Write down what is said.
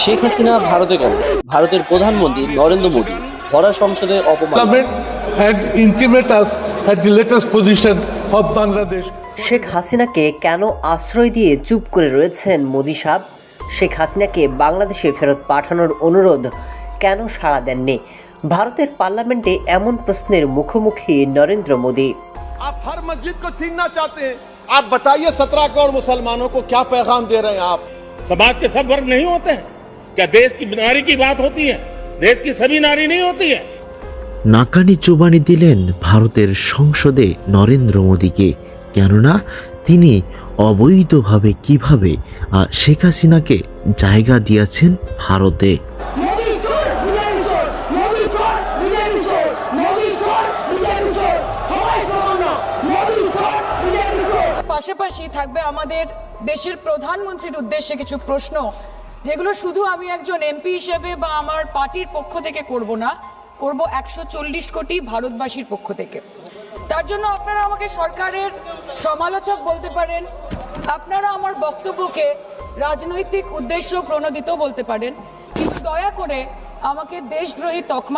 শেখ হাসিনা ভারতে গেল, ভারতের প্রধানমন্ত্রী নরেন্দ্র মোদী ভরা সংসদে অপমান। and intimate us at the latest position of Bangladesh. Sheikh হাসিনাকে কেন আশ্রয় দিয়ে চুপ করে রয়েছেন মোদি সাহেব? শেখ হাসিনাকে বাংলাদেশে ফেরত পাঠানোর অনুরোধ কেন সাড়া দেননি? ভারতের পার্লামেন্টে এমন প্রশ্নের মুখোমুখি নরেন্দ্র মোদি। आप हर मस्जिद को छीनना चाहते हैं। आप बताइए 17 करोड़ मुसलमानों को क्या पैगाम दे रहे हैं आप? समाज के सब वर्ग नहीं होते हैं क्या? देश की नारी की बात होती है, देश की सभी नारी नहीं होती है। নাকানি চোবানি দিলেন ভারতের সংসদে নরেন্দ্র মোদীকে, কেননা তিনি অবৈধভাবে কিভাবে শেখ হাসিনাকে জায়গা দিয়েছেন ভারতে। পাশাপাশি থাকবে আমাদের দেশের প্রধানমন্ত্রীর উদ্দেশ্যে কিছু প্রশ্ন, যেগুলো শুধু আমি একজন এমপি হিসেবে বা আমার পার্টির পক্ষ থেকে করব না, করব 140 কোটি ভারতবাসীর পক্ষ থেকে। তার জন্য আপনারা আমাকে সরকারের সমালোচক বলতে পারেন, আপনারা আমার বক্তব্যকে রাজনৈতিক উদ্দেশ্য প্রণোদিত বলতে পারেন, কিন্তু দয়া করে আমাকে দেশদ্রোহী তকমা